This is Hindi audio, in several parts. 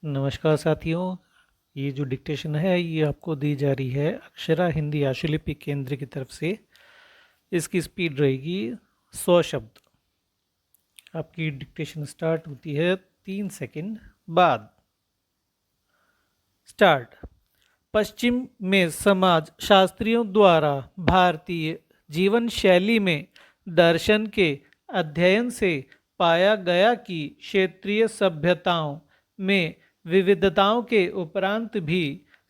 नमस्कार साथियों। ये जो डिक्टेशन है ये आपको दी जा रही है अक्षरा हिंदी आशुलिपि केंद्र की तरफ से। इसकी स्पीड रहेगी 100 शब्द। आपकी डिक्टेशन स्टार्ट होती है 3 सेकंड बाद। स्टार्ट। पश्चिम में समाज शास्त्रियों द्वारा भारतीय जीवन शैली में दर्शन के अध्ययन से पाया गया कि क्षेत्रीय सभ्यताओं में विविधताओं के उपरांत भी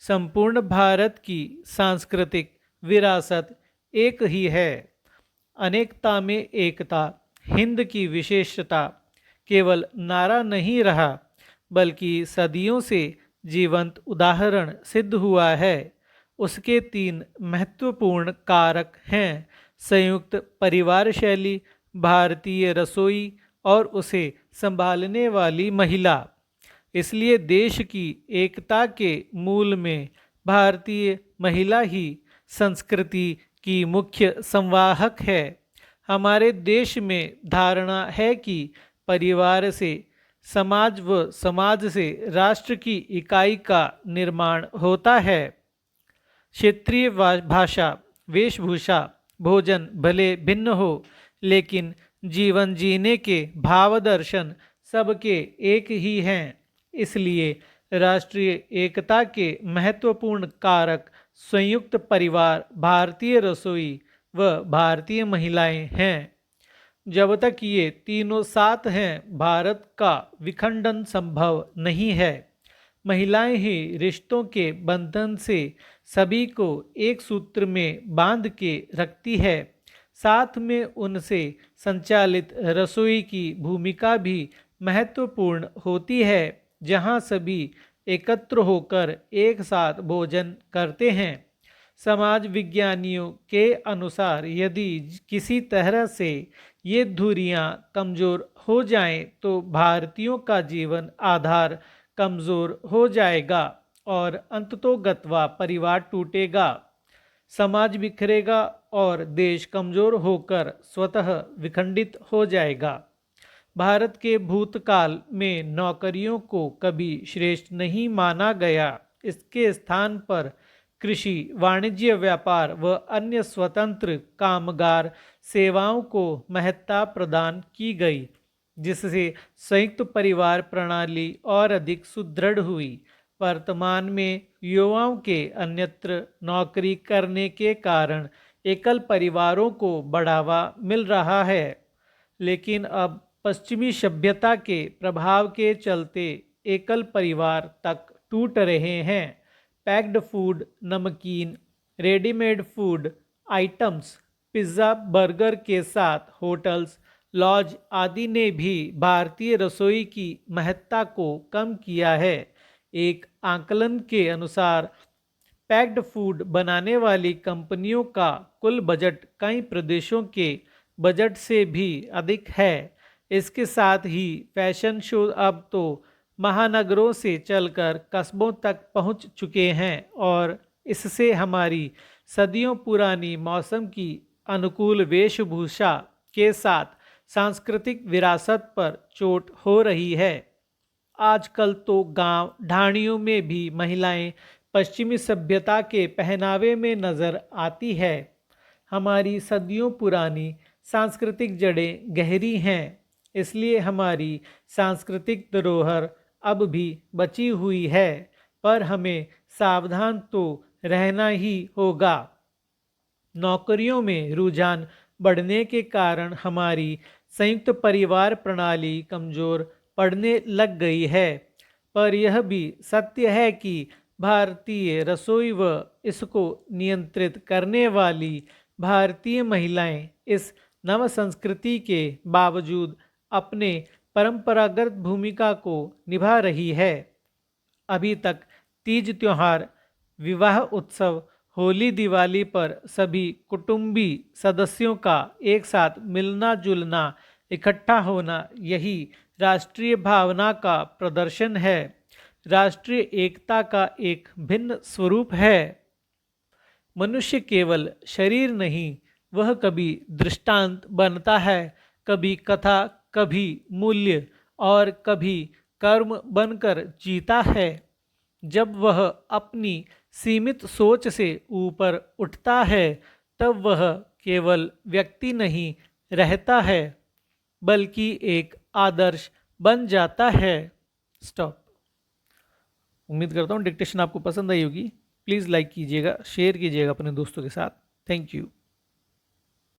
संपूर्ण भारत की सांस्कृतिक विरासत एक ही है। अनेकता में एकता हिंद की विशेषता केवल नारा नहीं रहा, बल्कि सदियों से जीवंत उदाहरण सिद्ध हुआ है। उसके 3 महत्वपूर्ण कारक हैं: संयुक्त परिवार शैली, भारतीय रसोई और उसे संभालने वाली महिला। इसलिए देश की एकता के मूल में भारतीय महिला ही संस्कृति की मुख्य संवाहक है। हमारे देश में धारणा है कि परिवार से समाज व समाज से राष्ट्र की इकाई का निर्माण होता है। क्षेत्रीय भाषा, वेशभूषा, भोजन भले भिन्न हो, लेकिन जीवन जीने के भाव दर्शन सबके एक ही हैं। इसलिए राष्ट्रीय एकता के महत्वपूर्ण कारक संयुक्त परिवार, भारतीय रसोई व भारतीय महिलाएं हैं। जब तक ये तीनों साथ हैं, भारत का विखंडन संभव नहीं है। महिलाएं ही रिश्तों के बंधन से सभी को एक सूत्र में बांध के रखती है। साथ में उनसे संचालित रसोई की भूमिका भी महत्वपूर्ण होती है, जहां सभी एकत्र होकर एक साथ भोजन करते हैं। समाज विज्ञानियों के अनुसार यदि किसी तरह से ये धुरियां कमज़ोर हो जाएं, तो भारतीयों का जीवन आधार कमज़ोर हो जाएगा और अंततोगत्वा परिवार टूटेगा, समाज बिखरेगा और देश कमज़ोर होकर स्वतः विखंडित हो जाएगा। भारत के भूतकाल में नौकरियों को कभी श्रेष्ठ नहीं माना गया। इसके स्थान पर कृषि, वाणिज्य, व्यापार व अन्य स्वतंत्र कामगार सेवाओं को महत्ता प्रदान की गई, जिससे संयुक्त परिवार प्रणाली और अधिक सुदृढ़ हुई। वर्तमान में युवाओं के अन्यत्र नौकरी करने के कारण एकल परिवारों को बढ़ावा मिल रहा है, लेकिन अब पश्चिमी सभ्यता के प्रभाव के चलते एकल परिवार तक टूट रहे हैं। पैक्ड फूड, नमकीन, readymade food items, pizza, burger के साथ होटल्स, लॉज आदि ने भी भारतीय रसोई की महत्ता को कम किया है। एक आकलन के अनुसार पैक्ड फूड बनाने वाली कंपनियों का कुल बजट कई प्रदेशों के बजट से भी अधिक है। इसके साथ ही फैशन शो अब तो महानगरों से चलकर कस्बों तक पहुंच चुके हैं और इससे हमारी सदियों पुरानी मौसम की अनुकूल वेशभूषा के साथ सांस्कृतिक विरासत पर चोट हो रही है। आजकल तो गांव ढाणियों में भी महिलाएं पश्चिमी सभ्यता के पहनावे में नजर आती है। हमारी सदियों पुरानी सांस्कृतिक जड़ें गहरी हैं, इसलिए हमारी सांस्कृतिक धरोहर अब भी बची हुई है, पर हमें सावधान तो रहना ही होगा। नौकरियों में रुझान बढ़ने के कारण हमारी संयुक्त परिवार प्रणाली कमजोर पड़ने लग गई है, पर यह भी सत्य है कि भारतीय रसोई व इसको नियंत्रित करने वाली भारतीय महिलाएं इस नव संस्कृति के बावजूद अपने परंपरागत भूमिका को निभा रही है। अभी तक तीज त्योहार, विवाह उत्सव, होली, दिवाली पर सभी कुटुंबी सदस्यों का एक साथ मिलना जुलना, इकट्ठा होना, यही राष्ट्रीय भावना का प्रदर्शन है, राष्ट्रीय एकता का एक भिन्न स्वरूप है। मनुष्य केवल शरीर नहीं, वह कभी दृष्टांत बनता है, कभी कथा, कभी मूल्य और कभी कर्म बनकर जीता है। जब वह अपनी सीमित सोच से ऊपर उठता है तब वह केवल व्यक्ति नहीं रहता है बल्कि एक आदर्श बन जाता है। स्टॉप। उम्मीद करता हूँ डिक्टेशन आपको पसंद आई होगी। प्लीज़ लाइक कीजिएगा, शेयर कीजिएगा अपने दोस्तों के साथ। Thank you.